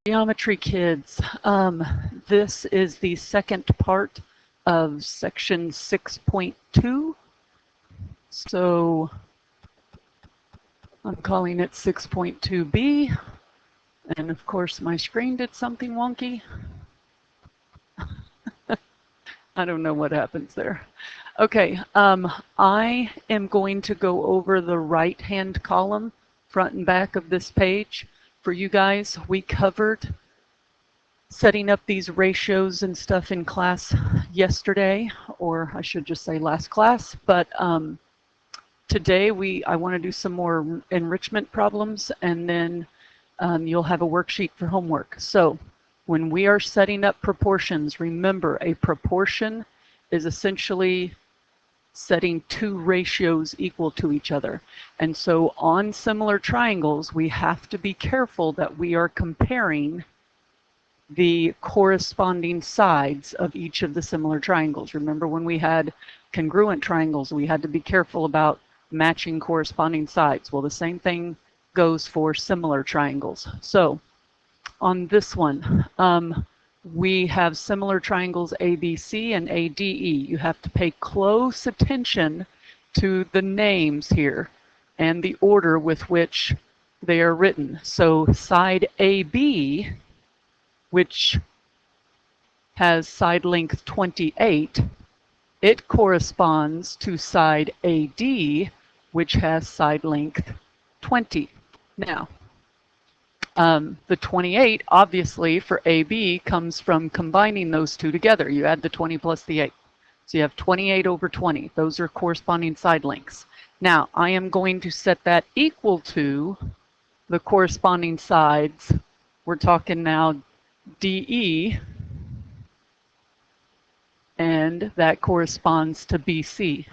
Geometry kids, this is the second part of section 6.2. So I'm calling it 6.2b. And of course my screen did something wonky. I don't know what happens there. Okay, I am going to go over the right-hand column, front and back of this page. For you guys, we covered setting up these ratios and stuff in class yesterday, or I should just say last class. But today I want to do some more enrichment problems, and then you'll have a worksheet for homework. So when we are setting up proportions, remember a proportion is essentially setting two ratios equal to each other. And so on similar triangles, we have to be careful that we are comparing the corresponding sides of each of the similar triangles. Remember when we had congruent triangles, we had to be careful about matching corresponding sides. Well, the same thing goes for similar triangles. So on this one, we have similar triangles ABC and ADE. You have to pay close attention to the names here and the order with which they are written. So side AB, which has side length 28, it corresponds to side AD, which has side length 20. Now, the 28, obviously, for AB comes from combining those two together. You add the 20 plus the 8. So you have 28 over 20. Those are corresponding side lengths. Now, I am going to set that equal to the corresponding sides. We're talking now DE, and that corresponds to BC.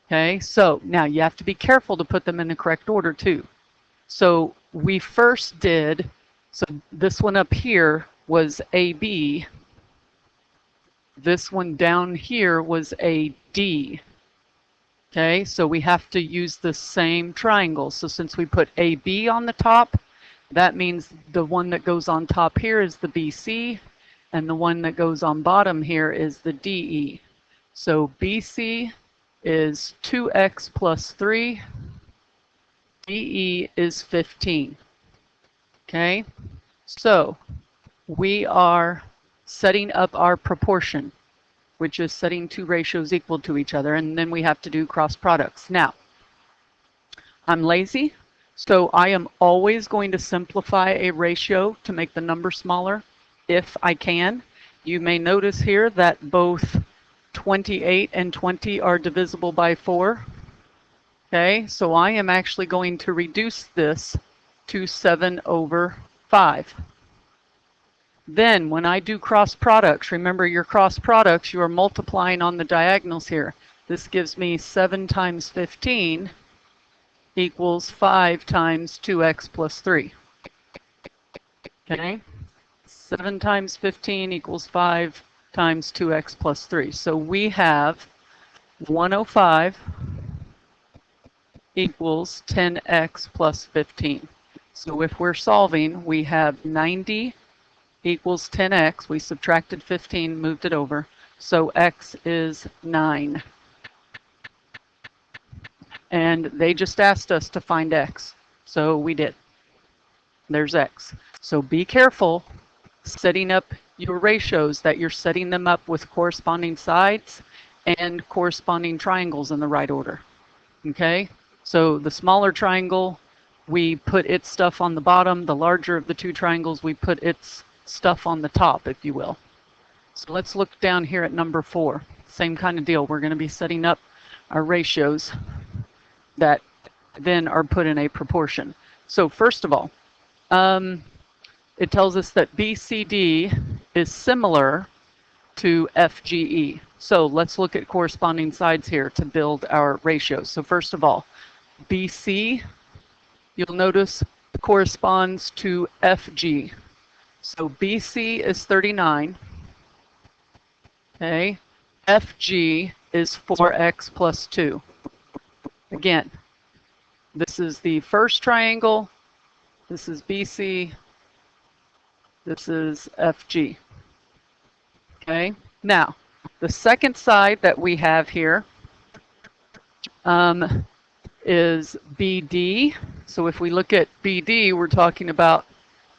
Okay, so now you have to be careful to put them in the correct order too. So we first did, so this one up here was AB. This one down here was AD. Okay, so we have to use the same triangle. So since we put AB on the top, that means the one that goes on top here is the BC, and the one that goes on bottom here is the DE. So BC is 2x plus 3. DE is 15. Okay, so we are setting up our proportion, which is setting two ratios equal to each other, and then we have to do cross products. Now, I'm lazy, so I am always going to simplify a ratio to make the number smaller if I can. You may notice here that both 28 and 20 are divisible by 4. Okay, so I am actually going to reduce this to 7 over 5. Then when I do cross products, remember your cross products, you are multiplying on the diagonals here. This gives me 7 times 15 equals 5 times 2x plus 3. Okay, 7 times 15 equals 5 times 2x plus 3. So we have 105 equals 10x plus 15. So if we're solving, we have 90 equals 10x. We subtracted 15, moved it over. So x is 9. And they just asked us to find x. So we did. There's x. So be careful setting up your ratios that you're setting them up with corresponding sides and corresponding triangles in the right order. Okay? So the smaller triangle, we put its stuff on the bottom. The larger of the two triangles, we put its stuff on the top, if you will. So let's look down here at number 4. Same kind of deal. We're going to be setting up our ratios that then are put in a proportion. So first of all, it tells us that BCD is similar to FGE. So let's look at corresponding sides here to build our ratios. So first of all, BC, you'll notice, corresponds to FG. So BC is 39. Okay, FG is 4x plus 2. Again, this is the first triangle. This is BC. This is FG. Okay, now the second side that we have here is BD. So if we look at BD, we're talking about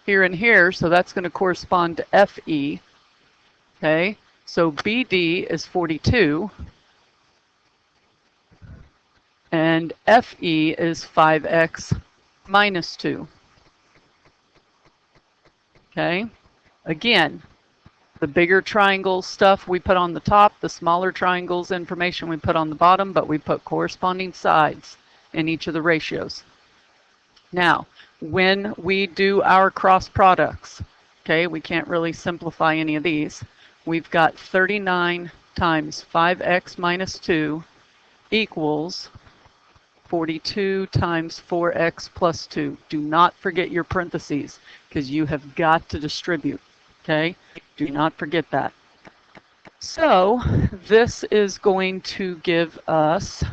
here and here, so that's going to correspond to FE. Okay, so BD is 42, and FE is 5x minus 2. Okay, again, the bigger triangle stuff we put on the top, the smaller triangles information we put on the bottom, but we put corresponding sides in each of the ratios. Now, when we do our cross products, okay, we can't really simplify any of these. We've got 39 times 5x minus 2 equals 42 times 4x plus 2. Do not forget your parentheses because you have got to distribute, okay? Do not forget that. So this is going to give us,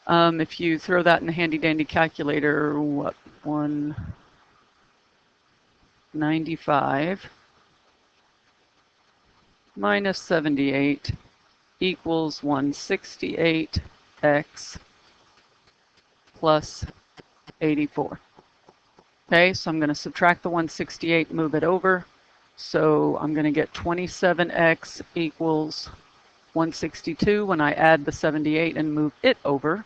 if you throw that in a handy dandy calculator, what, 195 minus 78 equals 168x plus 84. Okay, so I'm going to subtract the 168, move it over. So I'm going to get 27x equals 162 when I add the 78 and move it over.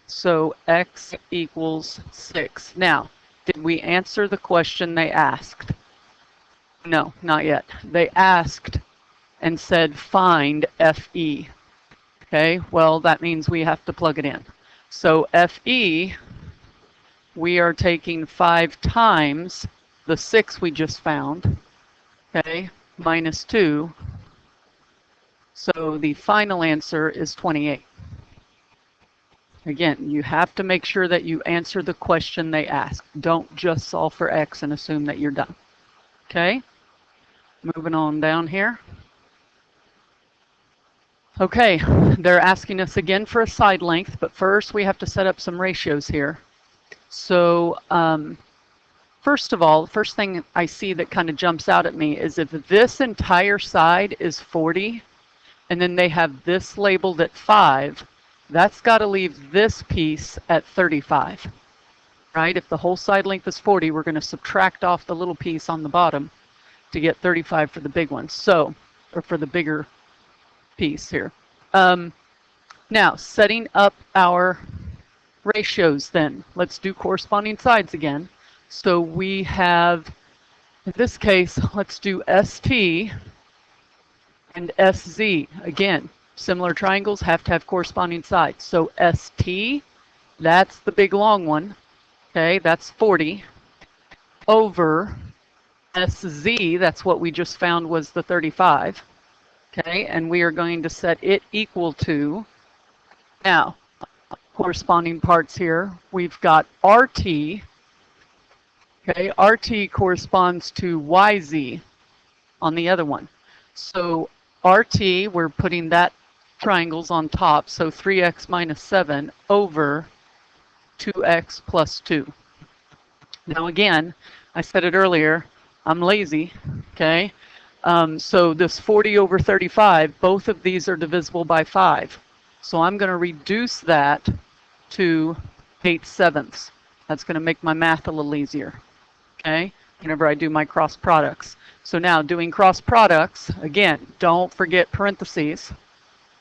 So x equals 6. Now, did we answer the question they asked? No, not yet. They asked and said find FE. Okay, well that means we have to plug it in. So FE, we are taking 5 times the 6 we just found, okay, minus 2. So the final answer is 28. Again, you have to make sure that you answer the question they ask. Don't just solve for x and assume that you're done. Okay, moving on down here. Okay, they're asking us again for a side length, but first we have to set up some ratios here. So first of all, the first thing I see that kind of jumps out at me is if this entire side is 40, and then they have this labeled at 5, that's got to leave this piece at 35, right? If the whole side length is 40, we're going to subtract off the little piece on the bottom to get 35 for the big one. So, or for the bigger piece here. Now, setting up our ratios then. Let's do corresponding sides again. So we have, in this case, let's do ST and SZ. Again, similar triangles have to have corresponding sides. So ST, that's the big long one. Okay, that's 40 over SZ, that's what we just found was the 35. Okay, and we are going to set it equal to, now, corresponding parts here, we've got RT. Okay, RT corresponds to YZ on the other one. So RT, we're putting that triangles on top, so 3x minus 7 over 2x plus 2. Now again, I said it earlier, I'm lazy, okay? So this 40 over 35, both of these are divisible by 5. So I'm going to reduce that to 8/7. That's going to make my math a little easier, okay, whenever I do my cross products. So now doing cross products, again, don't forget parentheses,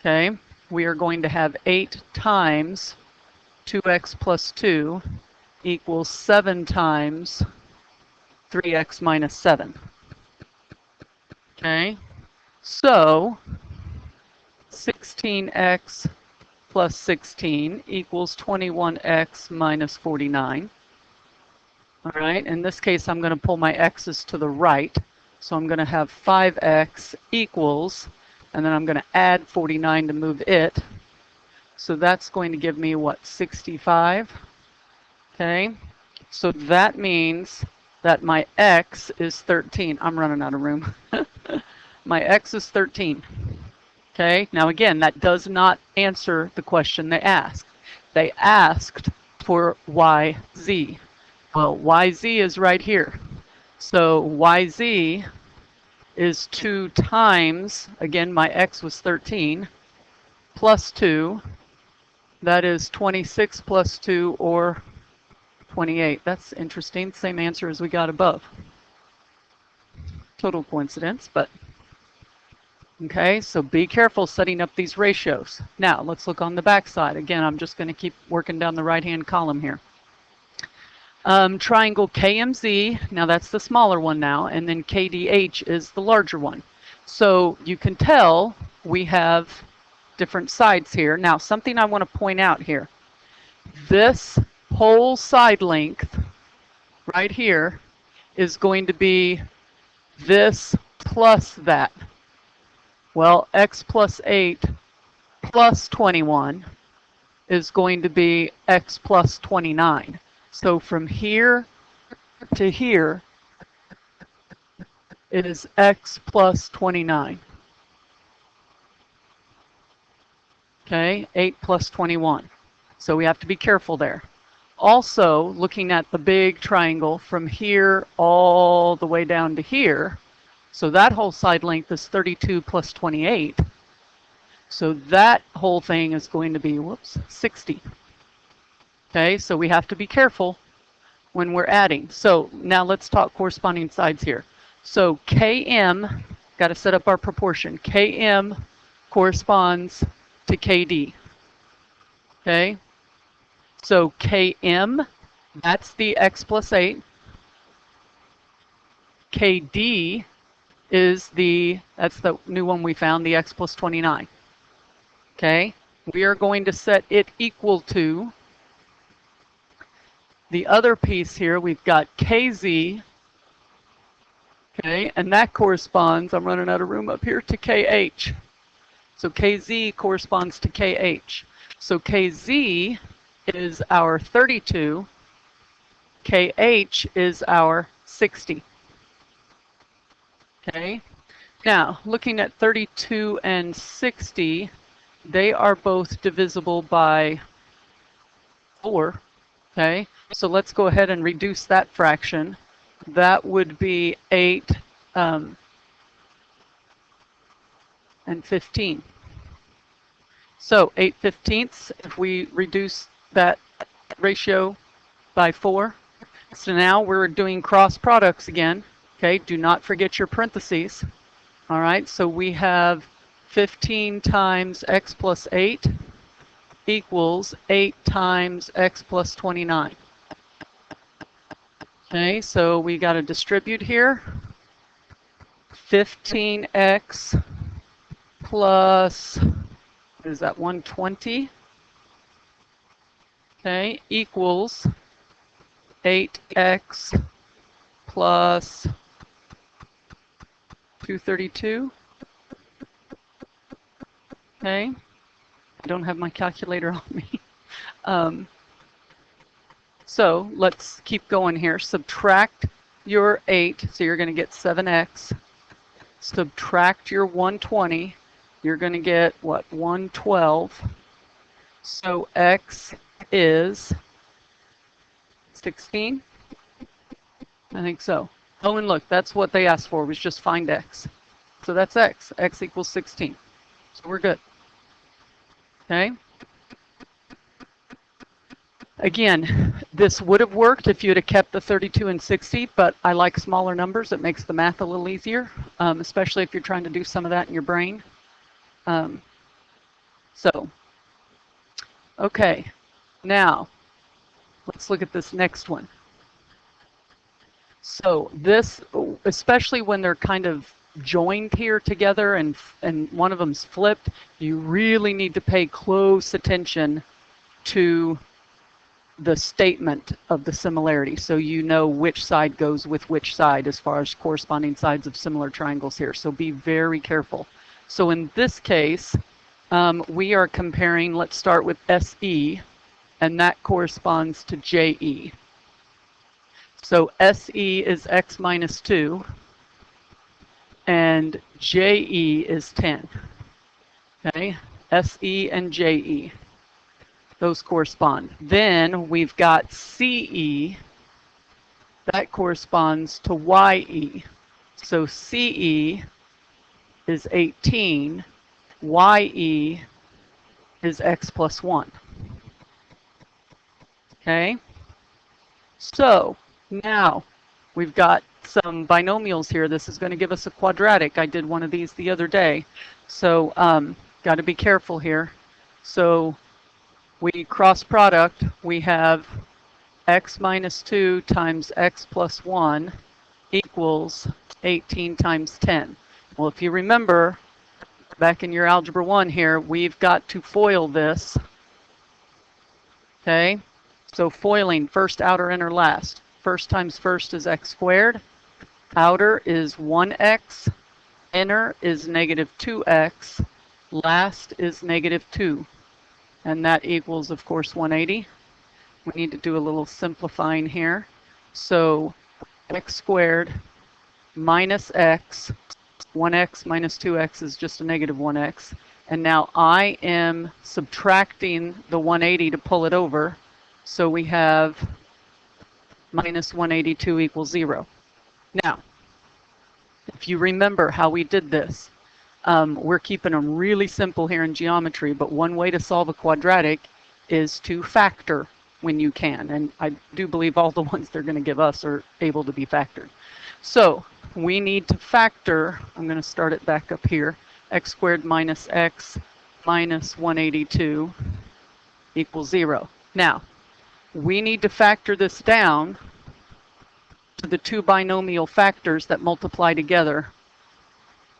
okay? We are going to have 8 times 2x plus 2 equals 7 times 3x minus 7. Okay, so 16x plus 16 equals 21x minus 49. All right, in this case, I'm going to pull my x's to the right. So I'm going to have 5x equals, and then I'm going to add 49 to move it. So that's going to give me, what, 65? Okay, so that means that my x is 13. I'm running out of room. My x is 13. Okay, now again, that does not answer the question they asked. They asked for YZ. Well, YZ is right here. So YZ is 2 times, again, my X was 13, plus 2. That is 26 plus 2, or 28. That's interesting. Same answer as we got above. Total coincidence, but okay, so be careful setting up these ratios. Now, let's look on the back side. Again, I'm just going to keep working down the right-hand column here. Triangle KMZ, now that's the smaller one now, and then KDH is the larger one. So you can tell we have different sides here. Now, something I want to point out here. This whole side length right here is going to be this plus that. Well, X plus 8 plus 21 is going to be X plus 29. So from here to here, it is X plus 29. Okay, 8 plus 21. So we have to be careful there. Also, looking at the big triangle from here all the way down to here, so that whole side length is 32 plus 28. So that whole thing is going to be, 60. Okay, so we have to be careful when we're adding. So now let's talk corresponding sides here. So KM, got to set up our proportion. KM corresponds to KD. Okay, so KM, that's the X plus 8. KD is that's the new one we found, the X plus 29. Okay, we are going to set it equal to the other piece here. We've got KZ, okay, and that corresponds, I'm running out of room up here, to KH. So KZ corresponds to KH. So KZ is our 32, KH is our 60. Okay, now looking at 32 and 60, they are both divisible by 4. Okay, so let's go ahead and reduce that fraction. That would be 8 and 15. So 8/15, if we reduce that ratio by 4. So now we're doing cross products again. Okay, do not forget your parentheses. All right, so we have 15 times X plus 8 equals 8 times X plus 29. Okay, so we got to distribute here. 15X plus, what is that, 120? Okay, equals 8X plus 232. Okay, I don't have my calculator on me. So let's keep going here. Subtract your 8, so you're going to get 7X. Subtract your 120, you're going to get, what, 112. So X is 16? I think so. Oh, and look, that's what they asked for, was just find X. So that's X. X equals 16. So we're good. Okay? Again, this would have worked if you'd have kept the 32 and 60, but I like smaller numbers. It makes the math a little easier, especially if you're trying to do some of that in your brain. Okay, now let's look at this next one. So this, especially when they're kind of joined here together and one of them's flipped, you really need to pay close attention to the statement of the similarity, so you know which side goes with which side as far as corresponding sides of similar triangles here. So be very careful. So in this case, we are comparing, let's start with SE, and that corresponds to JE. So SE is X minus 2, and JE is 10. Okay, SE and JE. Those correspond. Then we've got CE, that corresponds to YE. So CE is 18, YE is x plus 1. Okay? So now we've got some binomials here. This is going to give us a quadratic. I did one of these the other day. So got to be careful here. So we cross product. We have x minus 2 times x plus 1 equals 18 times 10. Well, if you remember, back in your Algebra 1 here, we've got to FOIL this. Okay? So foiling, first, outer, inner, last. First times first is x squared. Outer is 1x. Inner is negative 2x. Last is negative 2. And that equals, of course, 180. We need to do a little simplifying here. So x squared minus x. 1x minus 2x is just a negative 1x. And now I am subtracting the 180 to pull it over. So we have minus 182 equals 0. Now, if you remember how we did this, we're keeping them really simple here in geometry, but one way to solve a quadratic is to factor when you can. And I do believe all the ones they're going to give us are able to be factored. So we need to factor, I'm going to start it back up here, x squared minus x minus 182 equals 0. Now, we need to factor this down to the two binomial factors that multiply together.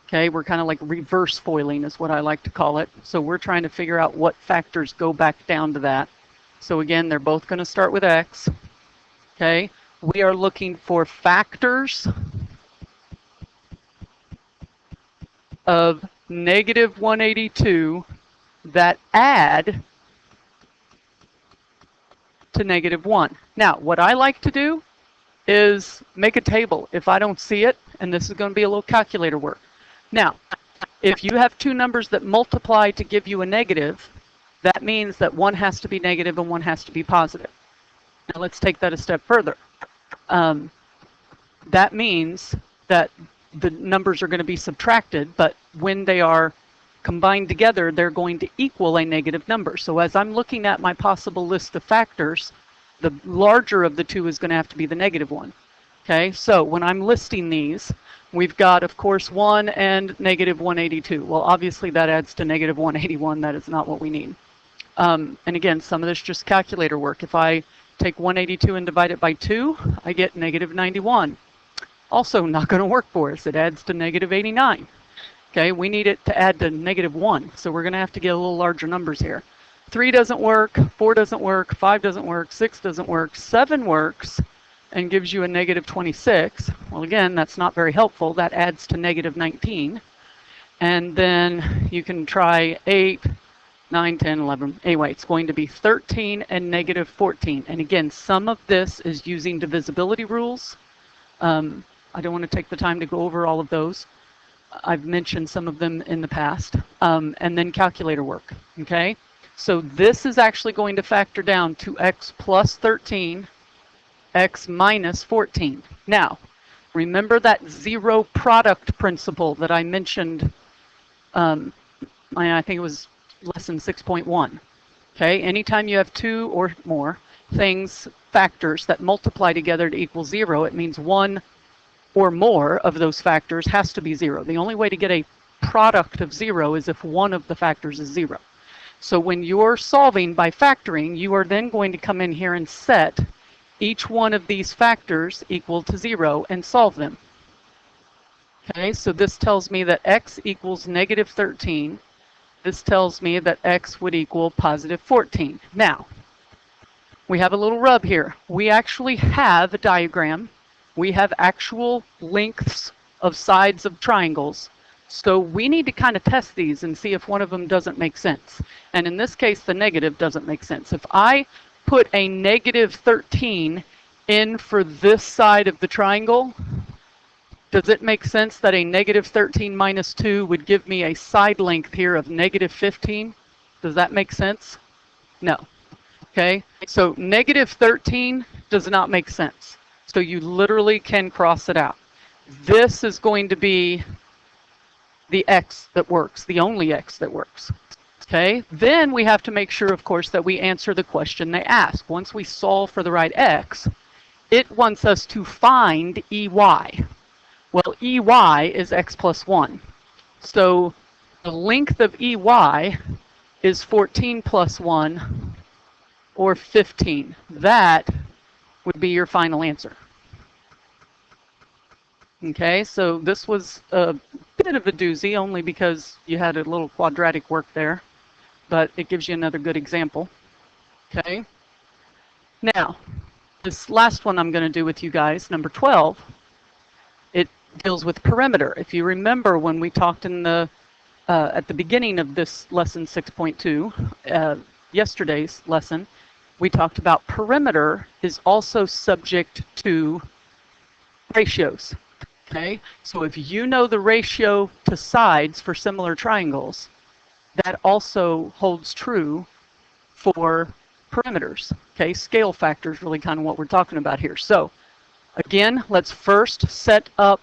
Okay, we're kind of like reverse foiling is what I like to call it. So we're trying to figure out what factors go back down to that. So again, they're both going to start with x. Okay, we are looking for factors of negative 182 that add to negative 1. Now, what I like to do is make a table if I don't see it, and this is going to be a little calculator work. Now, if you have two numbers that multiply to give you a negative, that means that one has to be negative and one has to be positive. Now, let's take that a step further. That means that the numbers are going to be subtracted, but when they are combined together, they're going to equal a negative number. So as I'm looking at my possible list of factors, the larger of the two is going to have to be the negative one. Okay, so when I'm listing these, we've got, of course, 1 and negative 182. Well, obviously that adds to negative 181. That is not what we need. And again, some of this is just calculator work. If I take 182 and divide it by 2, I get negative 91. Also not going to work for us. It adds to negative 89. Okay, we need it to add to negative 1. So we're going to have to get a little larger numbers here. 3 doesn't work, 4 doesn't work, 5 doesn't work, 6 doesn't work, 7 works and gives you a negative 26. Well, again, that's not very helpful. That adds to negative 19. And then you can try 8, 9, 10, 11. Anyway, it's going to be 13 and negative 14. And again, some of this is using divisibility rules. I don't want to take the time to go over all of those. I've mentioned some of them in the past. And then calculator work, okay? So this is actually going to factor down to x plus 13, x minus 14. Now, remember that zero product principle that I mentioned, I think it was lesson 6.1. Okay, anytime you have two or more things, factors that multiply together to equal 0, it means one or more of those factors has to be 0. The only way to get a product of 0 is if one of the factors is 0. So when you're solving by factoring, you are then going to come in here and set each one of these factors equal to 0 and solve them. Okay, so this tells me that x equals negative 13. This tells me that x would equal positive 14. Now, we have a little rub here. We actually have a diagram. We have actual lengths of sides of triangles. So we need to kind of test these and see if one of them doesn't make sense. And in this case, the negative doesn't make sense. If I put a negative 13 in for this side of the triangle, does it make sense that a negative 13 minus 2 would give me a side length here of negative 15? Does that make sense? No. Okay, so negative 13 does not make sense. So you literally can cross it out. This is going to be the x that works, the only x that works. Okay, then we have to make sure, of course, that we answer the question they ask. Once we solve for the right x, it wants us to find EY. Well, EY is x plus 1. So the length of EY is 14 plus 1, or 15. That would be your final answer. Okay, so this was a bit of a doozy, only because you had a little quadratic work there, but it gives you another good example. Okay, now this last one I'm going to do with you guys, number 12, it deals with perimeter. If you remember when we talked in the at the beginning of this lesson 6.2, yesterday's lesson, we talked about perimeter is also subject to ratios. Okay, so if you know the ratio to sides for similar triangles, that also holds true for perimeters. Okay, scale factor is really kind of what we're talking about here. So again, let's first set up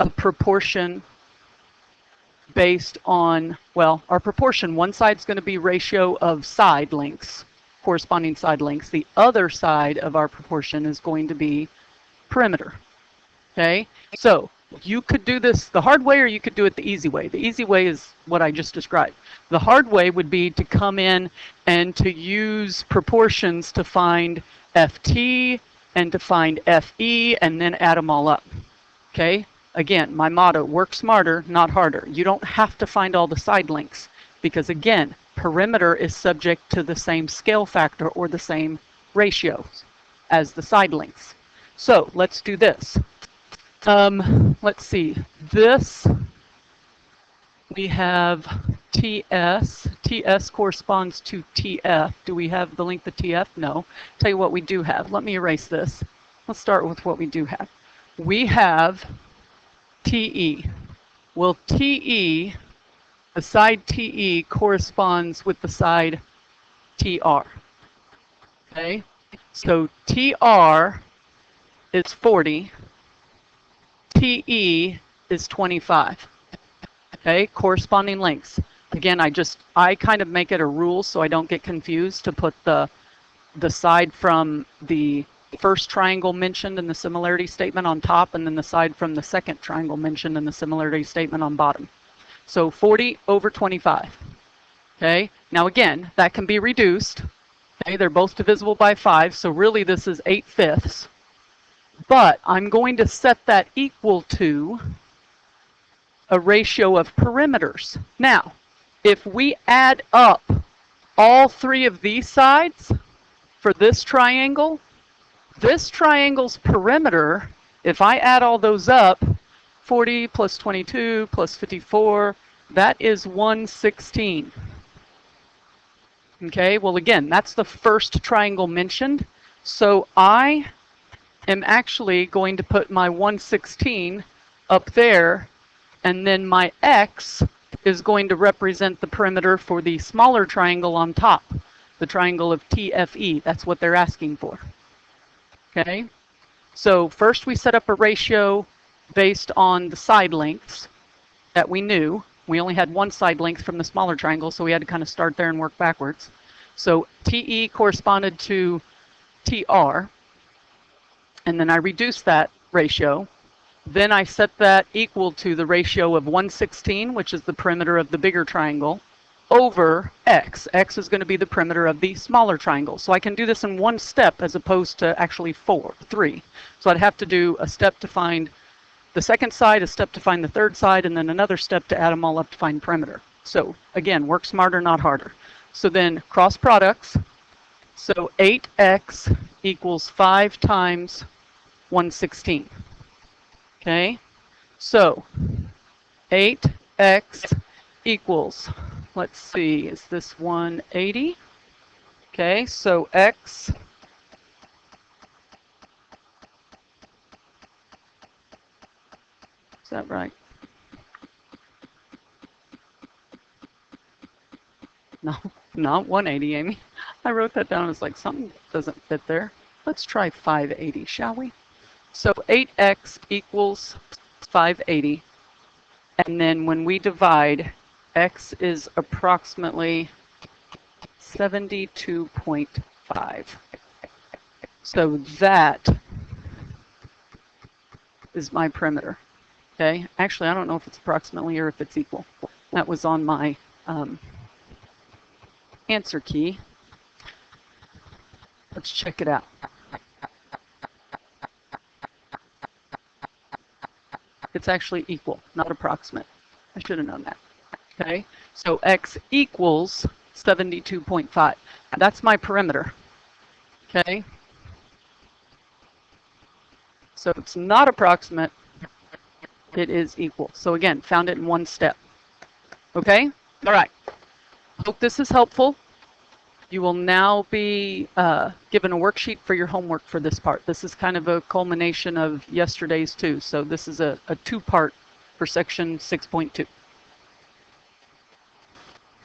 a proportion based on, well, our proportion, one side's going to be ratio of side lengths, corresponding side lengths. The other side of our proportion is going to be perimeter. Okay, so you could do this the hard way, or you could do it the easy way. The easy way is what I just described. The hard way would be to come in and to use proportions to find FT and to find FE and then add them all up. Okay, again, my motto, work smarter, not harder. You don't have to find all the side lengths because, again, perimeter is subject to the same scale factor or the same ratios as the side lengths. So let's do this. Let's see, this, we have TS. TS corresponds to TF. Do we have the length of TF? No. Tell you what we do have. Let me erase this. Let's start with what we do have. We have TE. Well, TE, the side TE corresponds with the side TR. Okay, so TR is 40. TE is 25. Okay, corresponding lengths. Again, I kind of make it a rule so I don't get confused to put the side from the first triangle mentioned in the similarity statement on top, and then the side from the second triangle mentioned in the similarity statement on bottom. So 40 over 25. Okay, now again, that can be reduced. Okay, they're both divisible by 5, so really this is 8/5. But I'm going to set that equal to a ratio of perimeters. Now, if we add up all three of these sides for this triangle's perimeter, if I add all those up, 40 plus 22 plus 54, that is 116. Okay, well again, that's the first triangle mentioned. So I am actually going to put my 116 up there, and then my X is going to represent the perimeter for the smaller triangle on top, the triangle of TFE. That's what they're asking for. Okay, so first we set up a ratio based on the side lengths that we knew. We only had one side length from the smaller triangle, so we had to kind of start there and work backwards. So TE corresponded to TR, and then I reduced that ratio. Then I set that equal to the ratio of 116, which is the perimeter of the bigger triangle, over X. X is going to be the perimeter of the smaller triangle. So I can do this in one step as opposed to actually three. So I'd have to do a step to find the second side, a step to find the third side, and then another step to add them all up to find perimeter. So again, work smarter, not harder. So then cross products. So 8x equals 5 times 116. Okay, so 8x equals, let's see, is this 180? Okay, so x is that right? No, not 180, Amy. I wrote that down. It's like something doesn't fit there. Let's try 580, shall we? So 8x equals 580. And then when we divide, x is approximately 72.5. So that is my perimeter. Okay. Actually, I don't know if it's approximately or if it's equal. That was on my answer key. Let's check it out. It's actually equal, not approximate. I should have known that. Okay. So x equals 72.5. That's my perimeter. Okay. So it's not approximate. It is equal. So again, found it in one step. Okay? All right. Hope this is helpful. You will now be given a worksheet for your homework for this part. This is kind of a culmination of yesterday's too. So this is a two-part for section 6.2.